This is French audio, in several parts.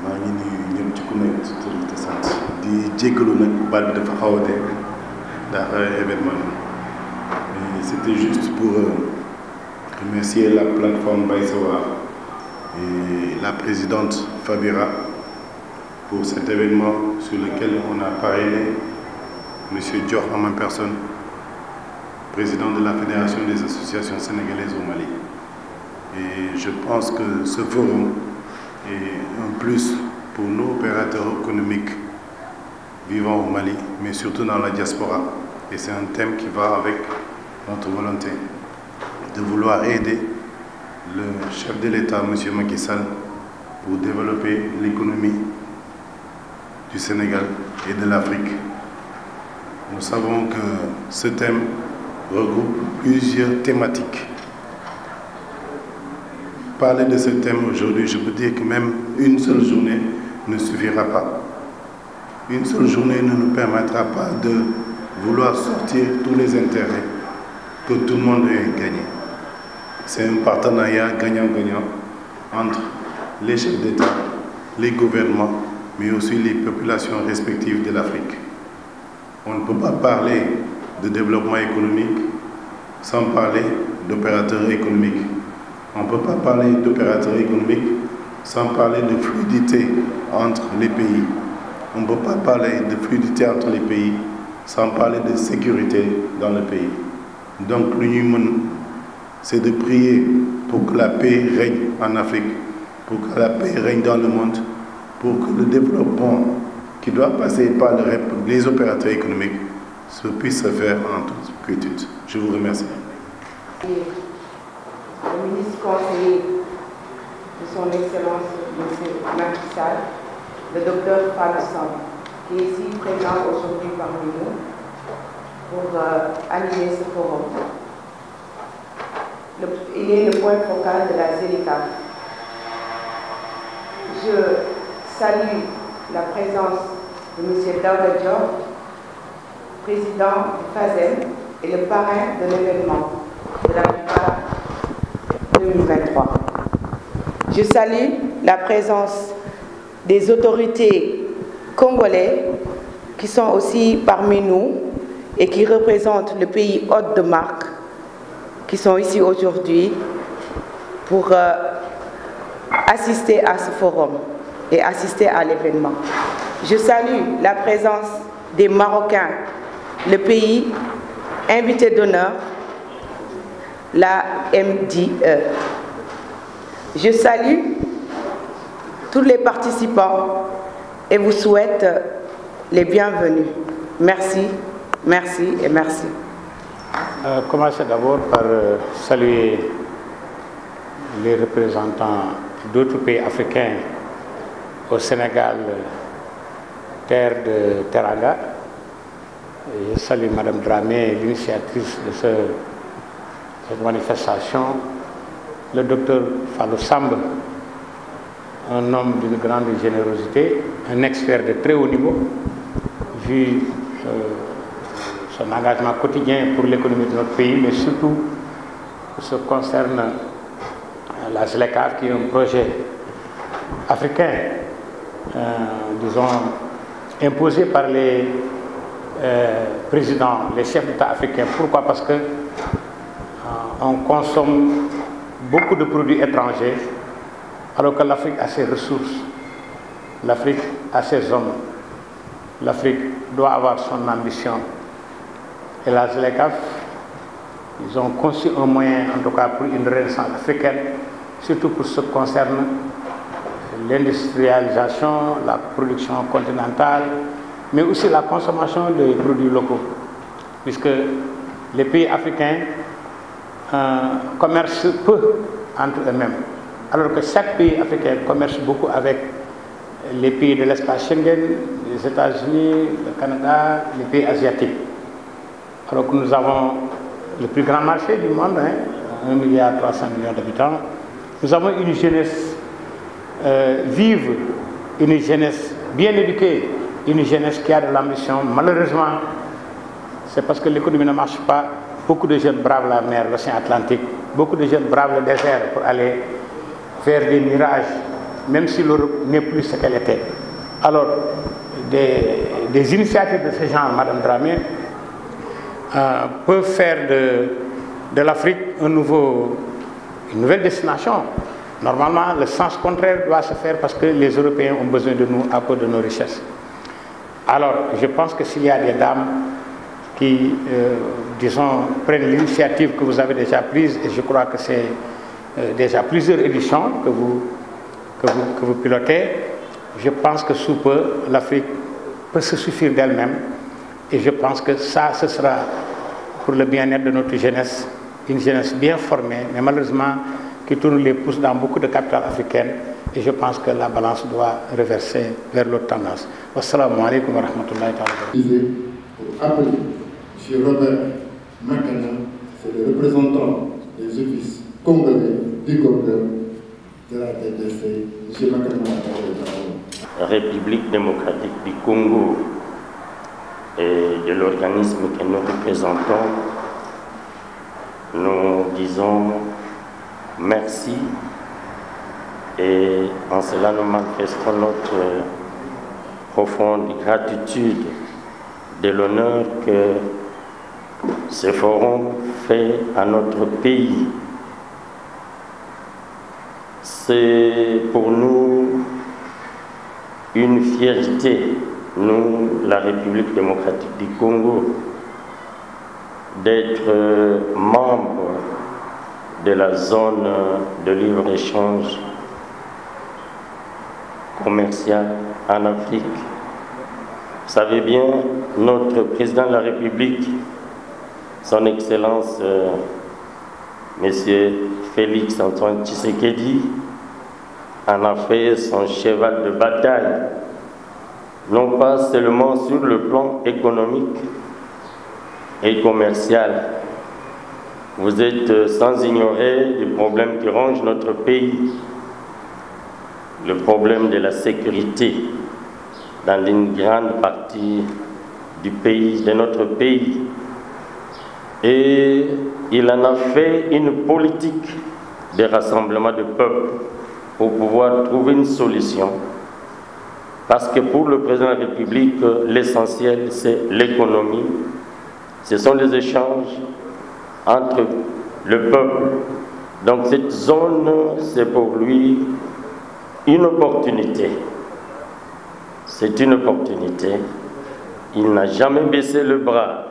maa ngi nuyu ñëpp ci ku nekk ci tur te sant di jéggalu nag baat bi dafa xaw a dee ndax événement mais c'était juste pour remercier la plateforme Bay Sa War et la présidente Fabira pour cet événement sur lequel on a parrainé Monsieur Dior en ma personne, président de la Fédération des associations sénégalaises au Mali. Et je pense que ce forum est un plus pour nos opérateurs économiques vivant au Mali, mais surtout dans la diaspora. Et c'est un thème qui va avec notre volonté de vouloir aider le chef de l'État, M. Macky Sall, pour développer l'économie du Sénégal et de l'Afrique. Nous savons que ce thème regroupe plusieurs thématiques. Parler de ce thème aujourd'hui, je peux dire que même une seule journée ne suffira pas. Une seule journée ne nous permettra pas de vouloir sortir tous les intérêts que tout le monde ait gagné. C'est un partenariat gagnant-gagnant entre les chefs d'État, les gouvernements, mais aussi les populations respectives de l'Afrique. On ne peut pas parler de développement économique sans parler d'opérateurs économiques. On ne peut pas parler d'opérateurs économiques sans parler de fluidité entre les pays. On ne peut pas parler de fluidité entre les pays sans parler de sécurité dans le pays. Donc l'Union, c'est de prier pour que la paix règne en Afrique, pour que la paix règne dans le monde, pour que le développement qui doit passer par les opérateurs économiques puisse se faire en toute quiétude. Je vous remercie. Le ministre conseiller de son Excellence, M. Macky Sall, le docteur Fallou Samb, qui est ici présent aujourd'hui parmi nous pour animer ce forum. Il est le point focal de la ZLECAf. Je salue la présence de M. Daouda Diop, président du FASEM et le parrain de l'événement de la FIPA 2023. Je salue la présence des autorités congolais qui sont aussi parmi nous et qui représentent le pays hôte de marque, qui sont ici aujourd'hui pour assister à ce forum et assister à l'événement. Je salue la présence des Marocains, le pays invité d'honneur, la MDE. Je salue tous les participants et vous souhaite les bienvenus. Merci, merci et merci. Commencer d'abord par saluer les représentants d'autres pays africains au Sénégal, terre de Teranga. Je salue Mme Dramé, l'initiatrice de cette manifestation, le docteur Fallou Samb, un homme d'une grande générosité, un expert de très haut niveau, vu son engagement quotidien pour l'économie de notre pays, mais surtout pour ce qui concerne la ZLECAf, qui est un projet africain, disons, imposé par les présidents, les chefs d'État africains. Pourquoi? Parce que on consomme beaucoup de produits étrangers, alors que l'Afrique a ses ressources, l'Afrique a ses hommes, l'Afrique doit avoir son ambition. Et la ZLECAf, ils ont conçu un moyen, en tout cas pour une renaissance africaine, surtout pour ce qui concerne l'industrialisation, la production continentale, mais aussi la consommation de produits locaux, puisque les pays africains commercent peu entre eux-mêmes, alors que chaque pays africain commerce beaucoup avec les pays de l'espace Schengen, les États-Unis, le Canada, les pays asiatiques. Alors que nous avons le plus grand marché du monde, 1,3 milliard d'habitants. Nous avons une jeunesse vive, une jeunesse bien éduquée, une jeunesse qui a de l'ambition. Malheureusement, c'est parce que l'économie ne marche pas. Beaucoup de jeunes bravent la mer, l'océan Atlantique. Beaucoup de jeunes bravent le désert pour aller faire des mirages même si l'Europe n'est plus ce qu'elle était. Alors, des initiatives de ce genre, Madame Dramé, peuvent faire de l'Afrique une nouvelle destination. Normalement, le sens contraire doit se faire parce que les Européens ont besoin de nous à cause de nos richesses. Alors, je pense que s'il y a des dames qui, disons, prennent l'initiative que vous avez déjà prise, et je crois que c'est déjà plusieurs éditions que vous pilotez, je pense que sous peu, l'Afrique peut se suffire d'elle-même, et je pense que ça, ce sera pour le bien-être de notre jeunesse, une jeunesse bien formée, mais malheureusement qui tourne les pouces dans beaucoup de capitales africaines, et je pense que la balance doit reverser vers l'autre tendance. Wassalamu alaikum wa rahmatullahi wa barakatuh. Pour appeler M. Robert Makana, c'est le représentant des offices congolais du Congo de la TDC. M. Makana, la République démocratique du Congo et de l'organisme que nous représentons, nous disons merci et en cela nous manifestons notre profonde gratitude de l'honneur que ce forum fait à notre pays. C'est pour nous une fierté, nous, la République démocratique du Congo, d'être membre de la zone de libre-échange commercial en Afrique. Vous savez bien, notre président de la République, son Excellence Monsieur Félix Antoine Tshisekedi, en a fait son cheval de bataille, non pas seulement sur le plan économique et commercial. Vous êtes sans ignorer les problèmes qui rongent notre pays, le problème de la sécurité dans une grande partie du pays, de notre pays. Et il en a fait une politique de rassemblement de peuple pour pouvoir trouver une solution. Parce que pour le président de la République, l'essentiel, c'est l'économie. Ce sont les échanges entre le peuple. Donc cette zone, c'est pour lui une opportunité. C'est une opportunité. Il n'a jamais baissé le bras.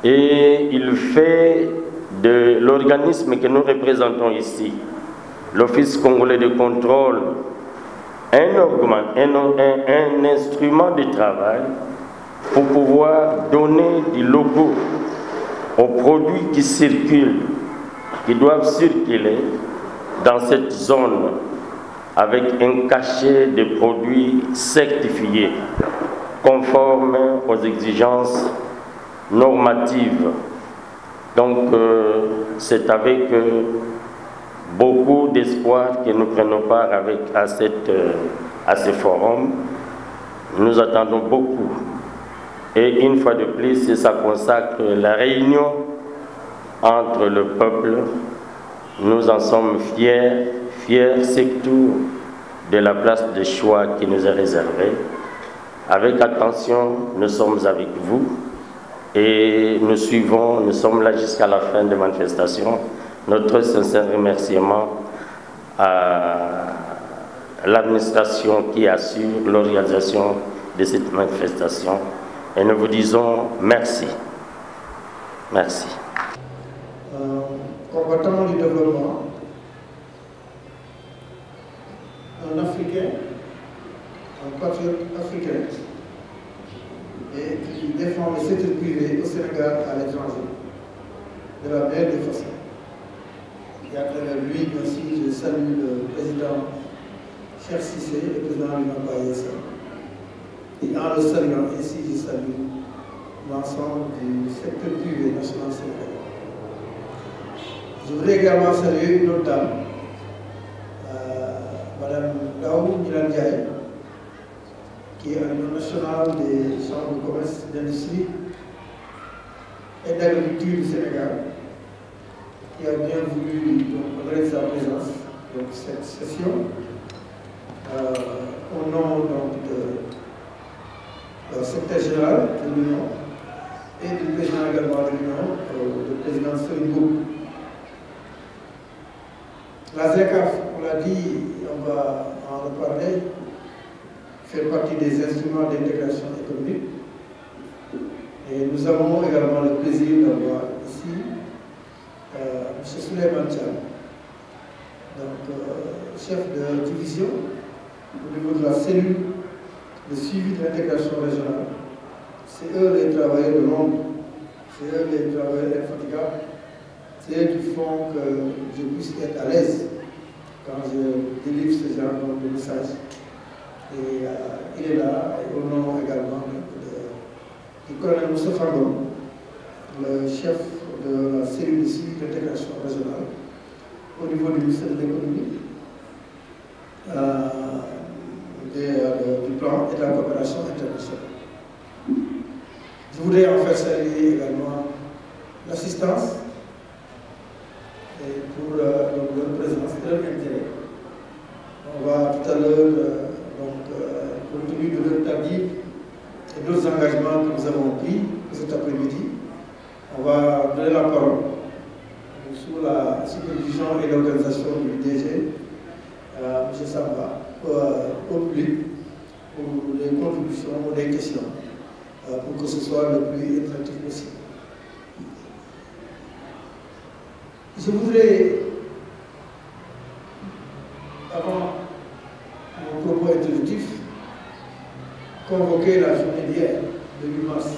Et il fait de l'organisme que nous représentons ici, l'Office congolais de contrôle, un instrument de travail pour pouvoir donner du logo aux produits qui circulent, qui doivent circuler dans cette zone avec un cachet de produits certifiés, conformes aux exigences normatives. Donc c'est avec beaucoup d'espoir que nous prenons part à ce forum. Nous attendons beaucoup. Et une fois de plus, ça consacre la réunion entre le peuple. Nous en sommes fiers surtout de la place de choix qui nous est réservée. Avec attention, nous sommes avec vous et nous suivons, nous sommes là jusqu'à la fin de la manifestation. Notre sincère remerciement à l'administration qui assure l'organisation de cette manifestation. Et nous vous disons merci. Merci. Combattant du développement, un Africain, un patriote africain, et qui défend le secteur privé au Sénégal à l'étranger, de la meilleure des façons. Et à travers lui aussi, je salue le président Cheikh Cissé, le président Lima Bayessa. Et en le saluant ainsi, je salue l'ensemble du secteur privé national sénégalais. Je voudrais également saluer une autre dame, Madame Daou Nilandiaye, qui est à l'Union nationale des chambres de commerce, d'industrie et d'agriculture du Sénégal, qui a bien voulu honorer sa présence dans cette session. au nom donc, du secrétaire général de l'Union et du président également de l'Union, le président Serigne. La ZLECAf, on l'a dit, on va en reparler, fait partie des instruments d'intégration économique. Et nous avons également le plaisir d'avoir ici M. Souleymane Thiam, chef de division au niveau de la cellule de suivi de l'intégration régionale. C'est eux les travailleurs de l'ombre, c'est eux les travailleurs infatigables, c'est eux qui font que je puisse être à l'aise quand je délivre ce genre de message. Et il est là, et au nom également du colonel Moussa Fangom, le chef de la cellule de suivi d'intégration régionale au niveau du ministère de l'économie, du plan et de la coopération internationale. Je voudrais en faire saluer également l'assistance pour leur présence et leur intérêt. On va tout à l'heure, compte tenu de leur tarif et d'autres engagements que nous avons pris cet après-midi, on va donner la parole sous la supervision et l'organisation du DG, M. Samba, au public pour les contributions ou les questions, pour que ce soit le plus interactif possible. Je voudrais, avant mon propos introductif, convoquer la journée d'hier, le 8 mars,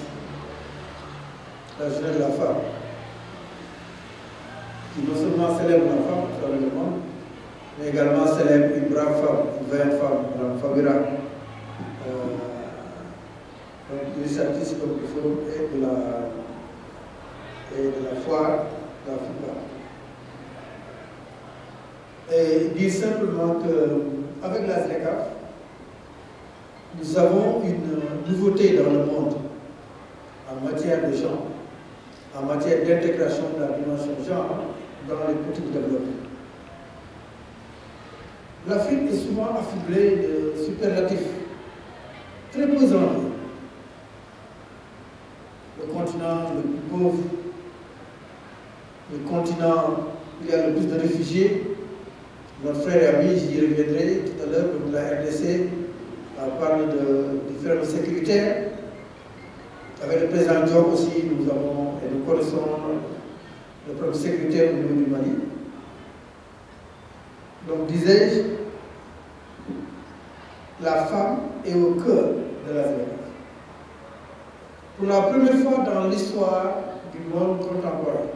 la journée de la femme, qui non seulement célèbre la femme à travers le monde, mais également célèbre une brave femme, une vaillante femme, Mme Fabira, l'initiatrice comme il faut, et de la foire de la FIPA. Et dire simplement qu'avec la ZLECAf, nous avons une nouveauté dans le monde en matière de genre, en matière d'intégration de la dimension genre dans les politiques de développement. L'Afrique est souvent affublée de superlatifs très pesants. Le continent le plus pauvre, le continent où il y a le plus de réfugiés. Notre frère et ami, j'y reviendrai tout à l'heure, comme la RDC parle de différents sécuritaires. Avec le président Diop aussi, nous connaissons le problème sécuritaire au niveau du Mali. Donc, disais-je, la femme est au cœur de la ZLECAf. Pour la première fois dans l'histoire du monde contemporain,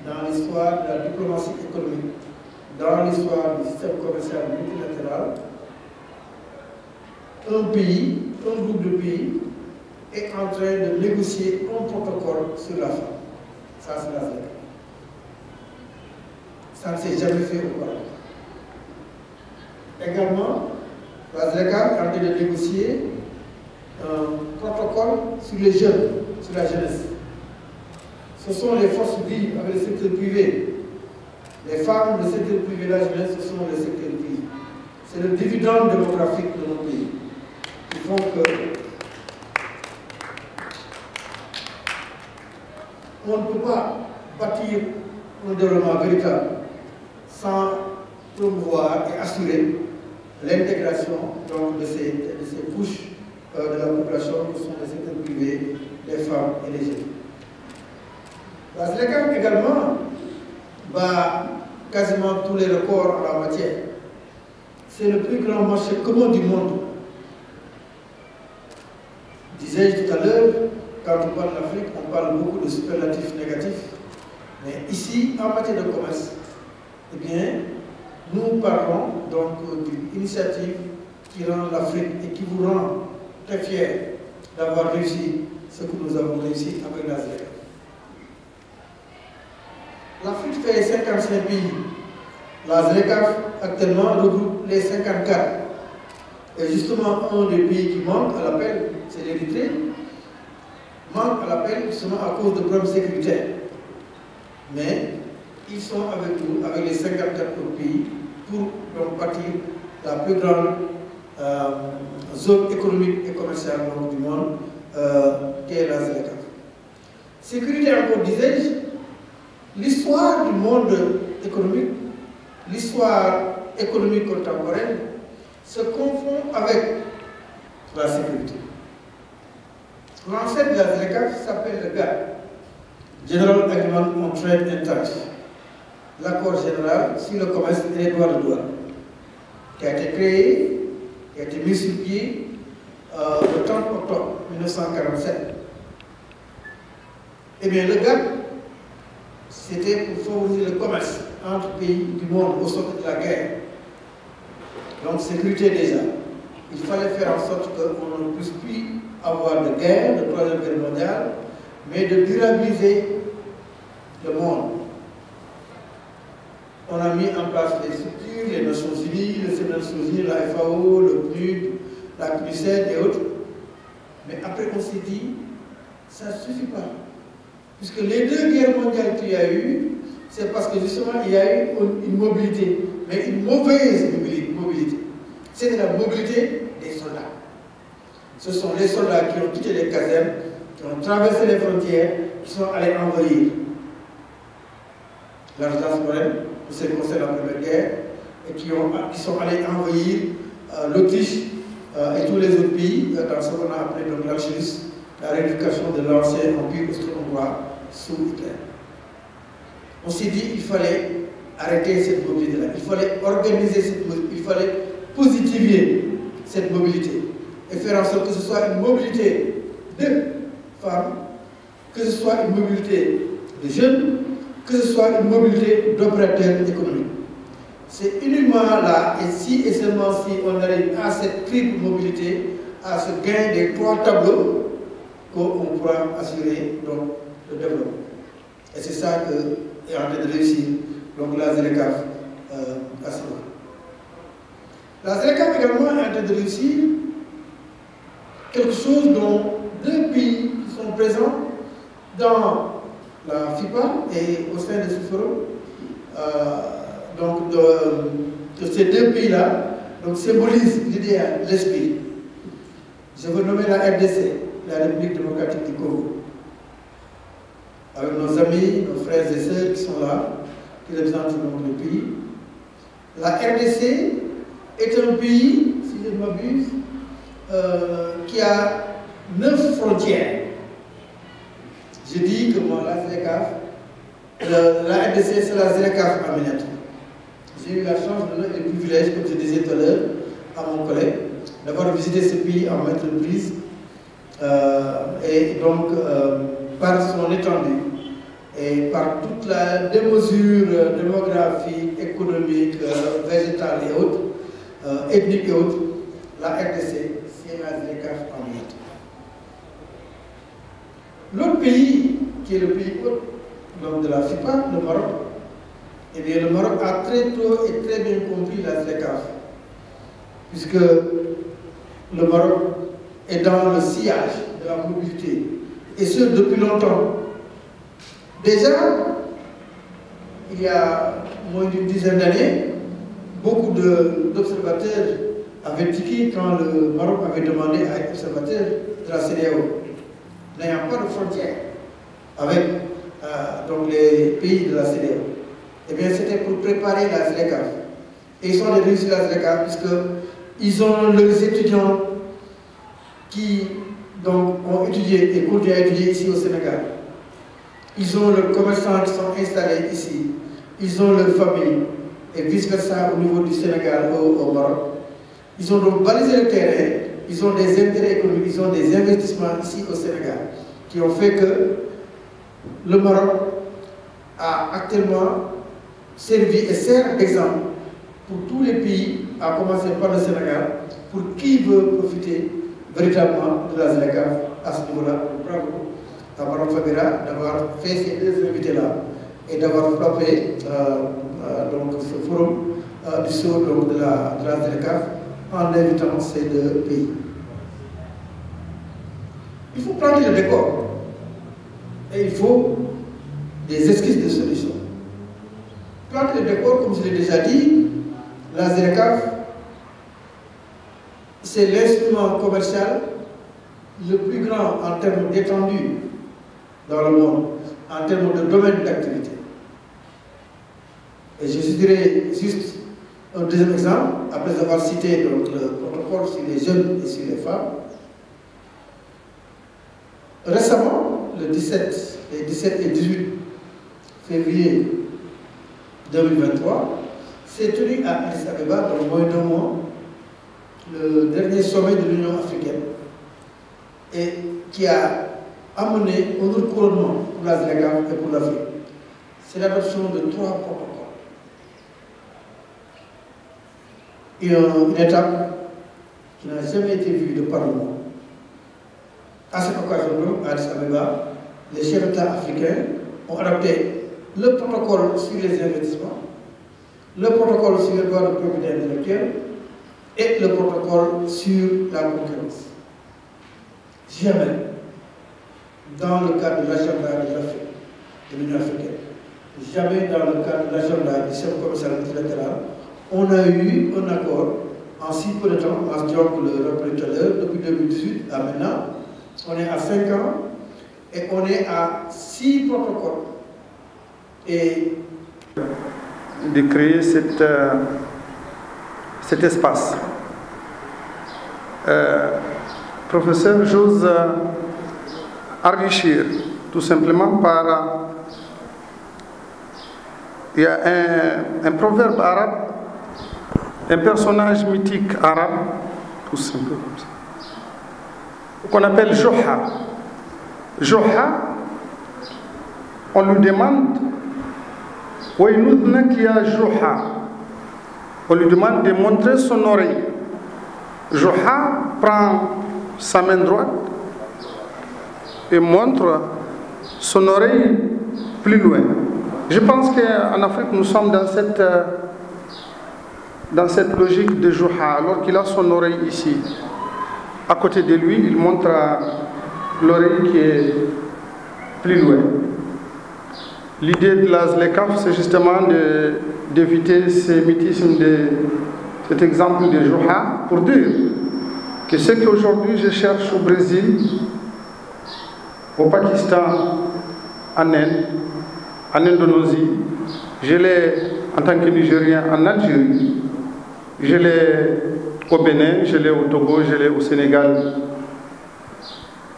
dans l'histoire de la diplomatie économique, dans l'histoire du système commercial multilatéral, un groupe de pays est en train de négocier un protocole sur la femme. Ça, c'est la ZLECAf. Ça ne s'est jamais fait auparavant. Également, la ZLECAf est en train de négocier un protocole sur les jeunes, sur la jeunesse. Ce sont les forces vives avec le secteur privé. Les femmes, le secteur privé, la jeunesse, ce sont les secteurs privés. C'est le dividende démographique de nos pays qui font que on ne peut pas bâtir un développement véritable sans promouvoir et assurer l'intégration de ces couches de la population qui sont les secteurs privés, les femmes et les jeunes. La ZLECAf également bat quasiment tous les records en la matière. C'est le plus grand marché commun du monde. Disais-je tout à l'heure, quand on parle d'Afrique, on parle beaucoup de superlatifs négatifs. Mais ici, en matière de commerce, eh bien, nous parlons donc d'une initiative qui rend l'Afrique et qui vous rend très fiers d'avoir réussi ce que nous avons réussi avec la ZLECAf. L'Afrique fait 55 pays. La ZLECAf actuellement regroupe les 54. Et justement, un des pays qui manque à l'appel, c'est l'Érythrée. Manque à l'appel justement à cause de problèmes sécuritaires. Mais ils sont avec nous, avec les 54 autres pays, pour donc bâtir la plus grande zone économique et commerciale du monde, qu'est la ZLECAf. Sécurité, encore disais-je, l'histoire du monde économique, l'histoire économique contemporaine se confond avec la sécurité. L'ancêtre de la ZLECAf s'appelle le GATT, General Agreement on Trade and Tax, l'accord général sur le commerce et les droits de douane, qui a été créé, qui a été mis sur pied le 30 octobre 1947. Eh bien, le GATT, c'était pour favoriser le commerce entre pays du monde au sortir de la guerre. Donc, sécurité déjà. Il fallait faire en sorte qu'on ne puisse plus avoir de guerre, de troisième guerre mondiale, mais de durabiliser le monde. On a mis en place les structures, les Nations Unies, le Nations Unies, la FAO, le PNUD, la CNUSED et autres. Mais après, on s'est dit, ça ne suffit pas. Puisque les deux guerres mondiales qu'il y a eu, c'est parce que justement, il y a eu une mobilité, mais une mauvaise mobilité. C'est la mobilité des soldats. Ce sont les soldats qui ont quitté les casernes, qui ont traversé les frontières, qui sont allés envahir l'Alsace-Lorraine, pour ce qui concerne la Première Guerre, et qui sont allés envahir l'Autriche et tous les autres pays dans ce qu'on a appelé l'Anschluss, la réunification de l'ancien empire austro-hongrois sous Hitler. On s'est dit qu'il fallait arrêter cette mobilité-là, il fallait organiser cette mobilité, il fallait positiver cette mobilité et faire en sorte que ce soit une mobilité de femmes, que ce soit une mobilité de jeunes, que ce soit une mobilité d'opérateurs économiques. C'est uniquement là, et si et seulement si on arrive à cette triple mobilité, à ce gain des trois tableaux, qu'on pourra assurer donc, le développement. Et c'est ça que est en train de réussir donc, la ZLECAf à ce moment. La ZLECAf également est en train de réussir quelque chose dont deux pays qui sont présents dans la FIPA et au sein de ce forum, donc de ces deux pays-là, symbolisent l'idéal, l'esprit. Je veux nommer la RDC, la République démocratique du Congo, avec nos amis, nos frères et sœurs qui sont là, qui représentent le pays. La RDC est un pays, si je ne m'abuse, qui a 9 frontières. Je dis que moi, la ZLECAf, la RDC, c'est la ZLECAf en miniature. J'ai eu la chance et le privilège, comme je disais tout à l'heure, à mon collègue, d'avoir visité ce pays en maintes reprises, et donc par son étendue et par toute la démesure démographique, économique, végétale et autres, ethnique et autres, la RDC, c'est la ZLECAf en miniature. L'autre pays, qui est le pays donc de la FIPA, le Maroc, eh bien, le Maroc a très tôt et très bien compris la ZLECAf, puisque le Maroc est dans le sillage de la mobilité, et ce depuis longtemps. Déjà, il y a moins d'une dizaine d'années, beaucoup d'observateurs avaient tiqué quand le Maroc avait demandé à être observateur de la CEDEAO, n'ayant pas de frontières avec donc les pays de la CEDEAO. Eh bien, c'était pour préparer la ZLECAf. Et ils sont allés réussir la ZLECAf puisqu'ils ont leurs étudiants qui donc, ont étudié et continuent à étudier ici au Sénégal. Ils ont leurs commerçants qui sont installés ici. Ils ont leurs familles et vice-versa au niveau du Sénégal au Maroc. Ils ont donc balisé le terrain. Ils ont des intérêts économiques, ils ont des investissements ici au Sénégal qui ont fait que le Maroc a actuellement servi et sert d'exemple pour tous les pays, à commencer par le Sénégal, pour qui veut profiter véritablement de la ZLECAf à ce niveau-là. Bravo à Mme Fabera d'avoir fait ces deux invités-là et d'avoir frappé donc, ce forum du saut de la ZLECAf en invitant ces deux pays. Il faut prendre le décor et il faut des esquisses de solutions. Prendre le décor, comme je l'ai déjà dit, la ZLECAf c'est l'instrument commercial le plus grand en termes d'étendue dans le monde, en termes de domaine d'activité. Et je citerai juste un deuxième exemple, après avoir cité donc, le protocole sur les jeunes et sur les femmes. Récemment, les 17 et 18 février 2023, s'est tenu à Addis Abeba, dans moins d'un mois, le dernier sommet de l'Union africaine, et qui a amené un autre couronnement pour la ZLECAf et pour l'Afrique. C'est l'adoption de 3 protocoles. Une étape qui n'a jamais été vue de par le monde. À cette occasion, à Addis Abeba, les chefs d'État africains ont adopté le protocole sur les investissements, le protocole sur les droits de propriété intellectuelle et le protocole sur la concurrence. Jamais, dans le cadre de l'agenda de l'Afrique, de l'Union africaine, jamais dans le cadre de l'agenda du système commercial multilatéral, on a eu un accord en si peu de temps, en disant que le rappelait tout à l'heure, depuis 2018 à maintenant, on est à 5 ans et on est à 6 protocoles. Et de créer cet espace. Professeur, j'ose enrichir tout simplement par... Il y a un proverbe arabe, un personnage mythique arabe, tout simplement comme ça, qu'on appelle Joha. Joha, on lui demande, on lui demande de montrer son oreille. Joha prend sa main droite et montre son oreille plus loin. Je pense qu'en Afrique, nous sommes dans cette logique de Joha, alors qu'il a son oreille ici. À côté de lui, il montre l'oreille qui est plus loin. L'idée de la ZLECAf, c'est justement d'éviter ce mythisme, cet exemple de Joha, pour dire que ce qu'aujourd'hui je cherche au Brésil, au Pakistan, en Inde, en Indonésie, je l'ai en tant que Nigérien en Algérie, je l'ai au Bénin, je l'ai au Togo, je l'ai au Sénégal.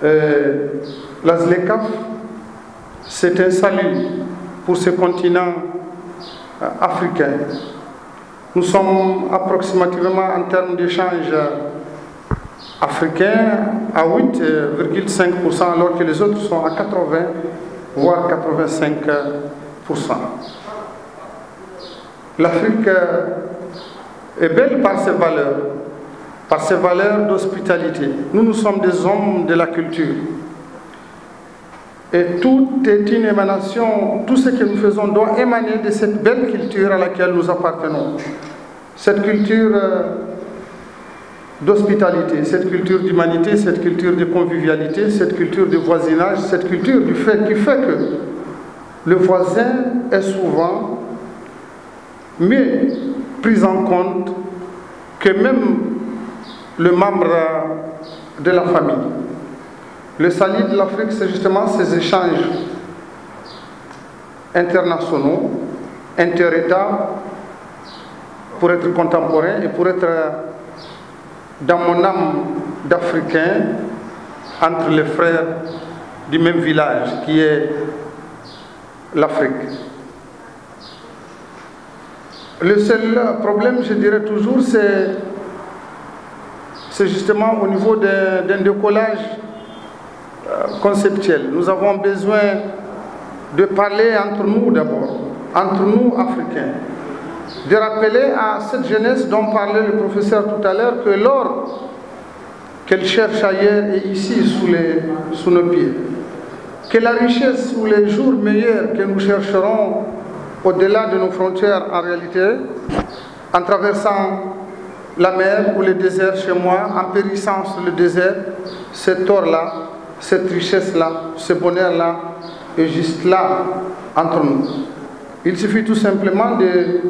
La ZLECAf, c'est un salut pour ce continent africain. Nous sommes approximativement en termes d'échange africains à 8,5%, alors que les autres sont à 80, voire 85%. L'Afrique est belle par ses valeurs d'hospitalité. Nous sommes des hommes de la culture. Et tout est une émanation, tout ce que nous faisons doit émaner de cette belle culture à laquelle nous appartenons. Cette culture d'hospitalité, cette culture d'humanité, cette culture de convivialité, cette culture de voisinage, cette culture qui fait que le voisin est souvent mieux pris en compte que même le membre de la famille. Le salut de l'Afrique, c'est justement ces échanges internationaux, inter-États, pour être contemporain et pour être dans mon âme d'Africain, entre les frères du même village qui est l'Afrique. Le seul problème, je dirais toujours, c'est justement au niveau d'un décollage conceptuel. Nous avons besoin de parler entre nous d'abord, entre nous Africains, de rappeler à cette jeunesse dont parlait le professeur tout à l'heure que l'or qu'elle cherche ailleurs est ici sous nos pieds, que la richesse ou les jours meilleurs que nous chercherons au-delà de nos frontières en réalité, en traversant la mer ou le désert chez moi, en périssant sur le désert, cet or-là, cette richesse-là, ce bonheur-là est juste là, entre nous. Il suffit tout simplement de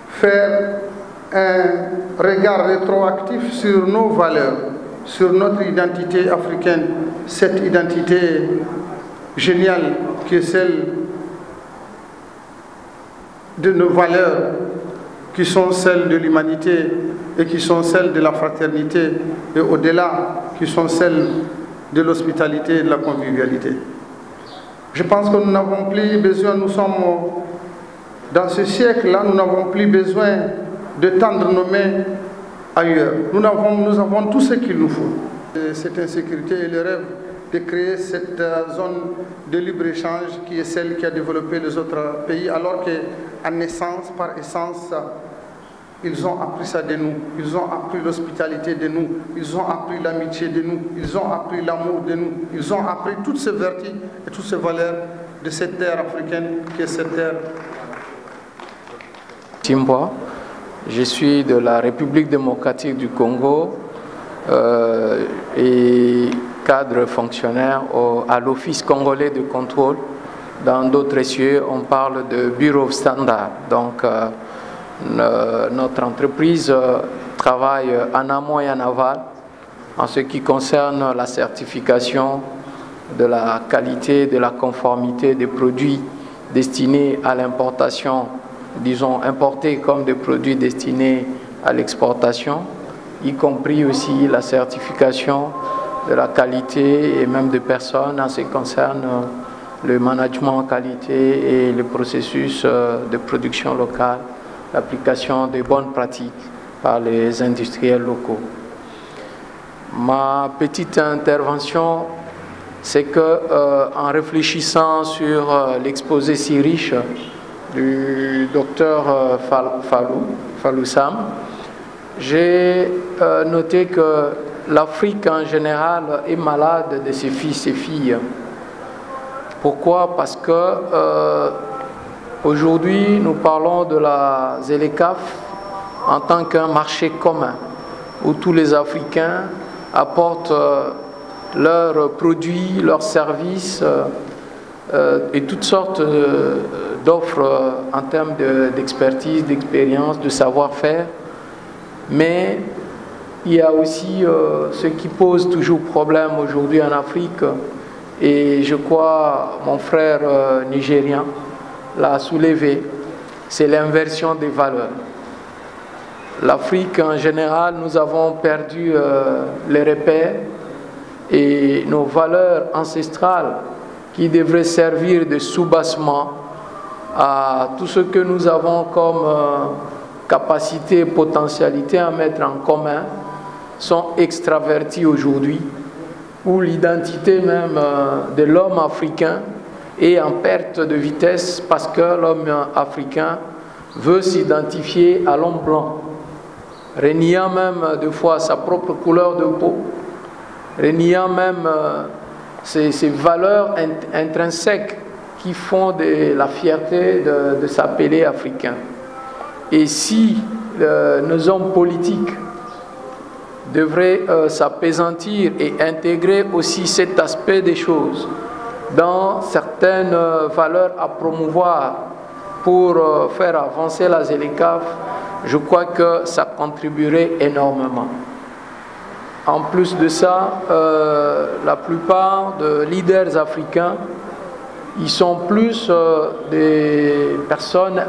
faire un regard rétroactif sur nos valeurs, sur notre identité africaine, cette identité géniale qui est celle de nos valeurs, qui sont celles de l'humanité et qui sont celles de la fraternité et au-delà, qui sont celles de l'hospitalité et de la convivialité. Je pense que nous n'avons plus besoin, nous sommes dans ce siècle-là, nous n'avons plus besoin de tendre nos mains ailleurs. Nous avons tout ce qu'il nous faut. Cette insécurité et le rêve de créer cette zone de libre-échange qui est celle qui a développé les autres pays, alors qu'en essence, par essence, ils ont appris ça de nous, ils ont appris l'hospitalité de nous, ils ont appris l'amitié de nous, ils ont appris l'amour de nous, ils ont appris toutes ces vertus et toutes ces valeurs de cette terre africaine qui est cette terre. Timboa, je suis de la République démocratique du Congo et cadre fonctionnaire à l'Office congolais de contrôle. Dans d'autres cieux, on parle de Bureau Standard. Donc, notre entreprise travaille en amont et en aval en ce qui concerne la certification de la qualité, de la conformité des produits destinés à l'importation, disons importés comme des produits destinés à l'exportation, y compris aussi la certification de la qualité et même des personnes en ce qui concerne le management en qualité et le processus de production locale, l'application des bonnes pratiques par les industriels locaux. Ma petite intervention, c'est que en réfléchissant sur l'exposé si riche du docteur Fallou Sam, j'ai noté que l'Afrique en général est malade de ses fils et filles. Pourquoi? Parce que aujourd'hui, nous parlons de la ZLECAf en tant qu'un marché commun où tous les Africains apportent leurs produits, leurs services et toutes sortes d'offres en termes d'expertise, d'expérience, de savoir-faire. Mais il y a aussi ce qui pose toujours problème aujourd'hui en Afrique, et je crois mon frère nigérien l'a soulevé, c'est l'inversion des valeurs. L'Afrique en général, nous avons perdu les repères et nos valeurs ancestrales qui devraient servir de soubassement à tout ce que nous avons comme capacité et potentialité à mettre en commun sont extravertis aujourd'hui, où l'identité même de l'homme africain est en perte de vitesse parce que l'homme africain veut s'identifier à l'homme blanc, reniant même des fois sa propre couleur de peau, reniant même ces valeurs intrinsèques qui font de la fierté de s'appeler africain. Et si nos hommes politiques devraient s'apaisantir et intégrer aussi cet aspect des choses dans certaines valeurs à promouvoir pour faire avancer la ZLECAf, je crois que ça contribuerait énormément. En plus de ça, la plupart des leaders africains, ils sont plus des personnes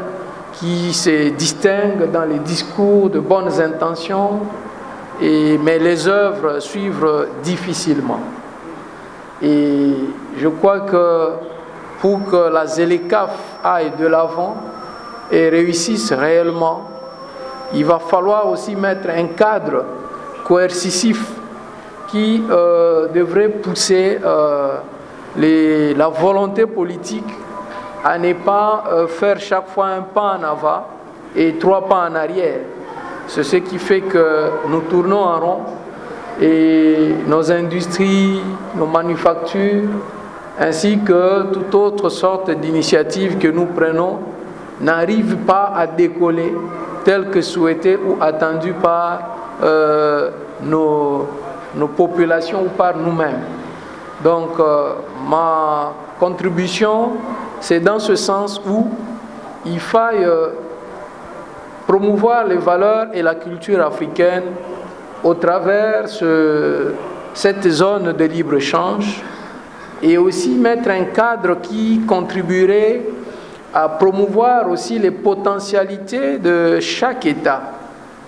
qui se distinguent dans les discours de bonnes intentions, mais les œuvres suivent difficilement. Et je crois que pour que la ZLECAf aille de l'avant et réussisse réellement, il va falloir aussi mettre un cadre coercitif qui devrait pousser la volonté politique à ne pas faire chaque fois un pas en avant et 3 pas en arrière. C'est ce qui fait que nous tournons en rond et nos industries, nos manufactures, ainsi que toute autre sorte d'initiative que nous prenons n'arrivent pas à décoller tel que souhaité ou attendu par nos populations ou par nous-mêmes. Donc ma contribution, c'est dans ce sens où il faille promouvoir les valeurs et la culture africaine au travers cette zone de libre-échange et aussi mettre un cadre qui contribuerait à promouvoir aussi les potentialités de chaque État.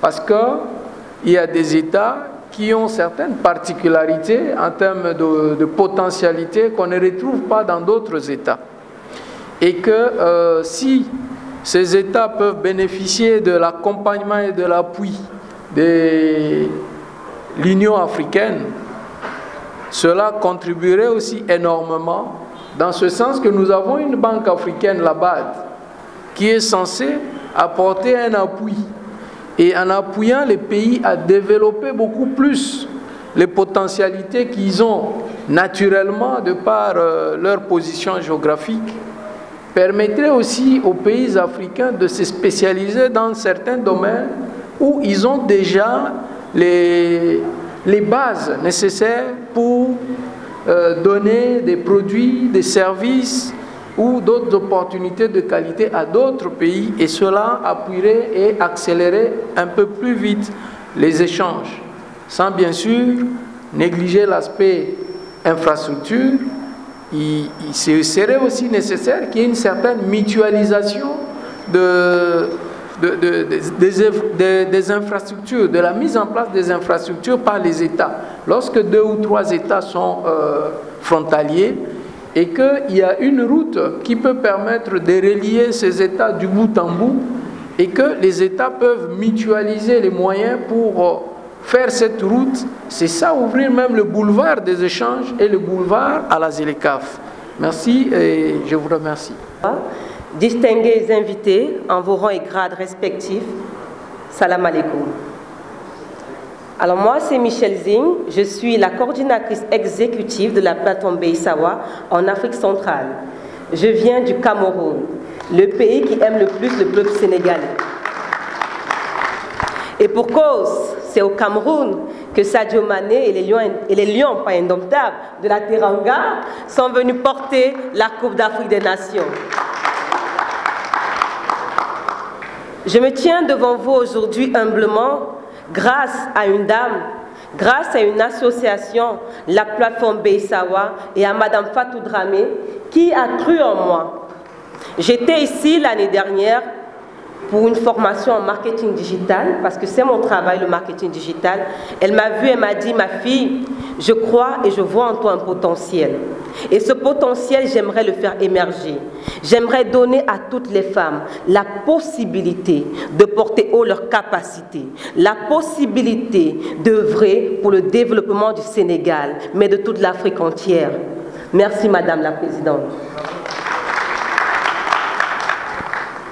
Parce qu'il y a des États qui ont certaines particularités en termes de potentialité qu'on ne retrouve pas dans d'autres États. Et que si ces États peuvent bénéficier de l'accompagnement et de l'appui de l'Union africaine, cela contribuerait aussi énormément dans ce sens que nous avons une banque africaine, la BAD, qui est censée apporter un appui. Et en appuyant les pays à développer beaucoup plus les potentialités qu'ils ont naturellement de par leur position géographique, permettrait aussi aux pays africains de se spécialiser dans certains domaines où ils ont déjà les bases nécessaires pour donner des produits, des services ou d'autres opportunités de qualité à d'autres pays, et cela appuierait et accélérer un peu plus vite les échanges, sans bien sûr négliger l'aspect infrastructure. Il serait aussi nécessaire qu'il y ait une certaine mutualisation des infrastructures, de la mise en place des infrastructures par les États. Lorsque 2 ou 3 États sont frontaliers, et qu'il y a une route qui peut permettre de relier ces États du bout en bout, et que les États peuvent mutualiser les moyens pour faire cette route, c'est ça, ouvrir même le boulevard des échanges et le boulevard à la ZLECAf. Merci et je vous remercie. Distingués invités en vos rangs et grades respectifs, salam alaikum. Alors moi, c'est Michel Zing, je suis la coordinatrice exécutive de la plateforme Beisawa en Afrique centrale. Je viens du Cameroun, le pays qui aime le plus le peuple sénégalais. Et pour cause, c'est au Cameroun que Sadio Mané et les lions pas indomptables de la Teranga sont venus porter la Coupe d'Afrique des Nations. Je me tiens devant vous aujourd'hui humblement grâce à une dame, grâce à une association, la plateforme Beisawa, et à Madame Fatou Dramé, qui a cru en moi. J'étais ici l'année dernière pour une formation en marketing digital, parce que c'est mon travail, le marketing digital. Elle m'a vue, elle m'a dit, ma fille, je crois et je vois en toi un potentiel. Et ce potentiel, j'aimerais le faire émerger. J'aimerais donner à toutes les femmes la possibilité de porter haut leurs capacités, la possibilité d'œuvrer pour le développement du Sénégal, mais de toute l'Afrique entière. Merci, Madame la Présidente.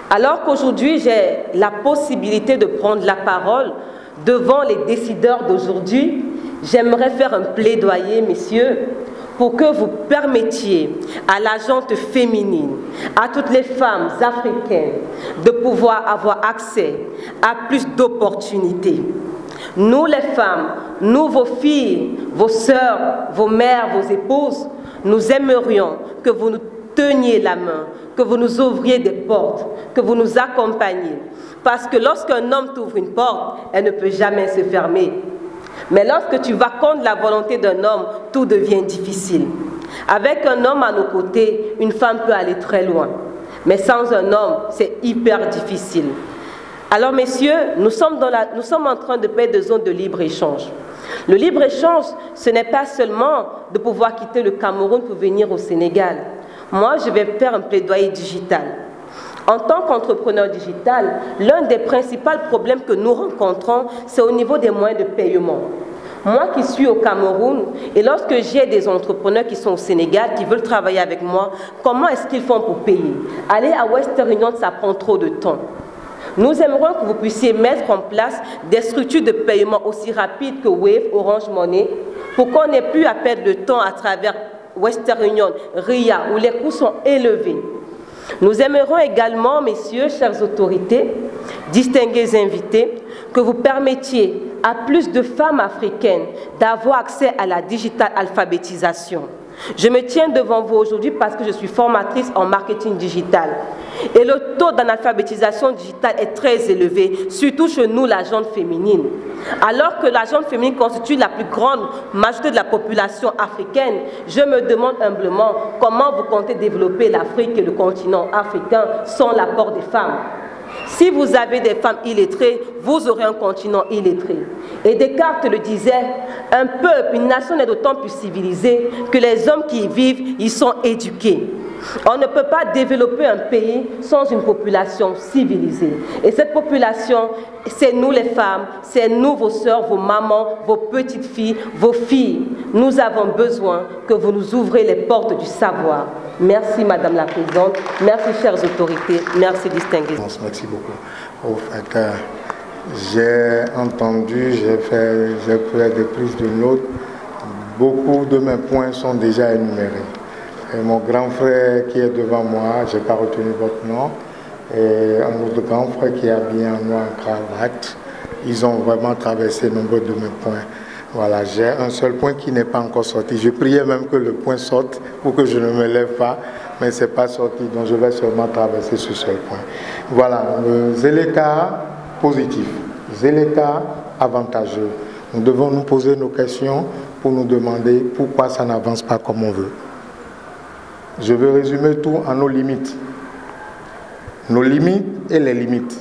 Alors qu'aujourd'hui, j'ai la possibilité de prendre la parole devant les décideurs d'aujourd'hui, j'aimerais faire un plaidoyer, messieurs, pour que vous permettiez à la gente féminine, à toutes les femmes africaines, de pouvoir avoir accès à plus d'opportunités. Nous, les femmes, nous, vos filles, vos sœurs, vos mères, vos épouses, nous aimerions que vous nous teniez la main, que vous nous ouvriez des portes, que vous nous accompagniez. Parce que lorsqu'un homme t'ouvre une porte, elle ne peut jamais se fermer. Mais lorsque tu vas contre la volonté d'un homme, tout devient difficile. Avec un homme à nos côtés, une femme peut aller très loin. Mais sans un homme, c'est hyper difficile. Alors messieurs, nous sommes en train de payer des zones de libre-échange. Le libre-échange, ce n'est pas seulement de pouvoir quitter le Cameroun pour venir au Sénégal. Moi, je vais faire un plaidoyer digital. En tant qu'entrepreneur digital, l'un des principaux problèmes que nous rencontrons, c'est au niveau des moyens de paiement. Moi qui suis au Cameroun, et lorsque j'ai des entrepreneurs qui sont au Sénégal, qui veulent travailler avec moi, comment est-ce qu'ils font pour payer? Aller à Western Union, ça prend trop de temps. Nous aimerions que vous puissiez mettre en place des structures de paiement aussi rapides que Wave, Orange Money, pour qu'on n'ait plus à perdre de temps à travers Western Union, RIA, où les coûts sont élevés. Nous aimerions également, messieurs, chères autorités, distingués invités, que vous permettiez à plus de femmes africaines d'avoir accès à la digital alphabétisation. Je me tiens devant vous aujourd'hui parce que je suis formatrice en marketing digital. Et le taux d'analphabétisation digitale est très élevé, surtout chez nous, la gente féminine. Alors que la gente féminine constitue la plus grande majorité de la population africaine, je me demande humblement comment vous comptez développer l'Afrique et le continent africain sans l'apport des femmes. Si vous avez des femmes illettrées, vous aurez un continent illettré. Et Descartes le disait, un peuple, une nation est d'autant plus civilisée que les hommes qui y vivent y sont éduqués. On ne peut pas développer un pays sans une population civilisée. Et cette population, c'est nous les femmes, c'est nous vos sœurs, vos mamans, vos petites filles, vos filles. Nous avons besoin que vous nous ouvrez les portes du savoir. Merci Madame la Présidente, merci chères autorités, merci distingués. Merci beaucoup. Au fait, j'ai entendu, j'ai fait des prises de notes. Beaucoup de mes points sont déjà énumérés. Et mon grand frère qui est devant moi, je n'ai pas retenu votre nom, et un autre grand frère qui est habillé en noir en cravate, ils ont vraiment traversé nombre de mes points. Voilà, j'ai un seul point qui n'est pas encore sorti. Je priais même que le point sorte pour que je ne me lève pas, mais ce n'est pas sorti, donc je vais seulement traverser ce seul point. Voilà, le Zeleka positif, Zeleka avantageux. Nous devons nous poser nos questions pour nous demander pourquoi ça n'avance pas comme on veut. Je veux résumer tout en nos limites. Nos limites et les limites.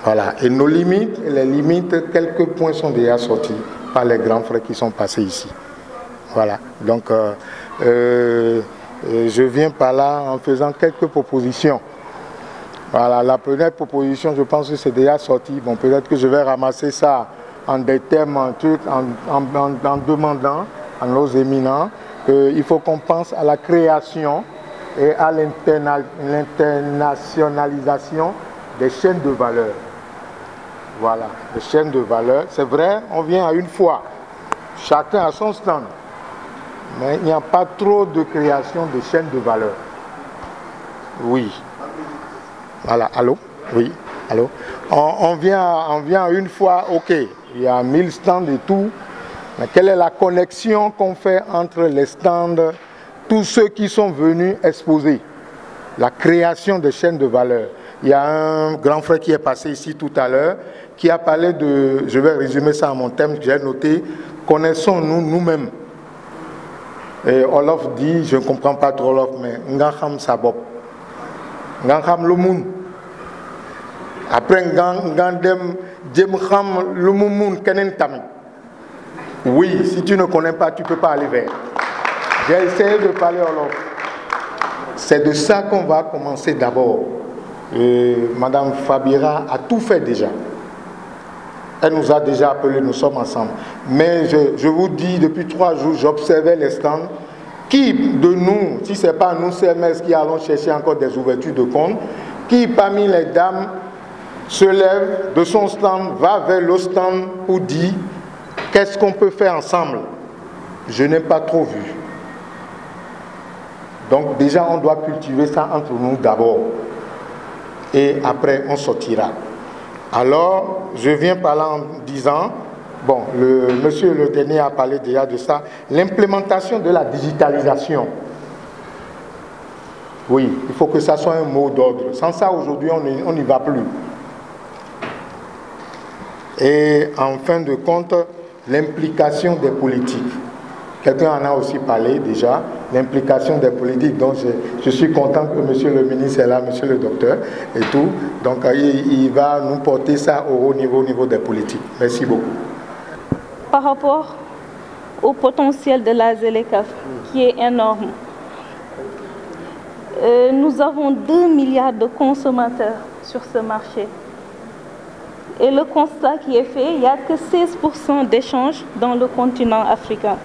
Voilà. Et nos limites et les limites, quelques points sont déjà sortis par les grands frères qui sont passés ici. Voilà. Donc, je viens par là en faisant quelques propositions. Voilà. La première proposition, je pense que c'est déjà sorti. Bon, peut-être que je vais ramasser ça en des termes, en demandant à nos éminents qu'il faut qu'on pense à la création et à l'internationalisation des chaînes de valeur. Voilà, les chaînes de valeur. C'est vrai, on vient à une fois. Chacun a son stand. Mais il n'y a pas trop de création de chaînes de valeur. Oui. Voilà, allô? Oui, allô? On vient à une fois, ok. Il y a 1000 stands et tout. Mais quelle est la connexion qu'on fait entre les stands, tous ceux qui sont venus exposer? La création de chaînes de valeur. Il y a un grand frère qui est passé ici tout à l'heure, qui a parlé de, je vais résumer ça à mon thème que j'ai noté, connaissons-nous nous-mêmes. Et Olof dit, je ne comprends pas trop Olof, mais Ngaham Sabop. Ngaham Lumun. Après Ngandem Djemham Lumumun Kenen Tami. Oui, si tu ne connais pas, tu ne peux pas aller vers. J'ai essayé de parler Olof. C'est de ça qu'on va commencer d'abord. Madame Fabira a tout fait déjà. Elle nous a déjà appelés, nous sommes ensemble. Mais je vous dis, depuis 3 jours, j'observais les stands. Qui de nous, si ce n'est pas nous CMS qui allons chercher encore des ouvertures de compte, qui parmi les dames se lève de son stand, va vers le stand pour dire qu'est-ce qu'on peut faire ensemble? Je n'ai pas trop vu. Donc déjà, on doit cultiver ça entre nous d'abord. Et après, on sortira. Alors, je viens par là en disant, bon, monsieur Le Dernier a parlé déjà de ça, l'implémentation de la digitalisation. Oui, il faut que ça soit un mot d'ordre. Sans ça, aujourd'hui, on n'y va plus. Et en fin de compte, l'implication des politiques. Quelqu'un en a aussi parlé déjà, l'implication des politiques. Donc je suis content que monsieur le ministre est là, monsieur le docteur et tout. Donc il va nous porter ça au haut niveau, au niveau des politiques. Merci beaucoup. Par rapport au potentiel de la Zeleka, qui est énorme, nous avons 2 milliards de consommateurs sur ce marché. Et le constat qui est fait, il n'y a que 16% d'échanges dans le continent africain.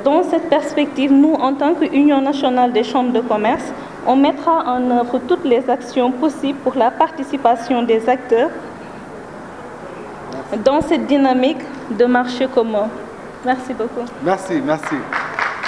Dans cette perspective, nous, en tant qu'Union nationale des chambres de commerce, on mettra en œuvre toutes les actions possibles pour la participation des acteurs dans cette dynamique de marché commun. Merci beaucoup. Merci, merci.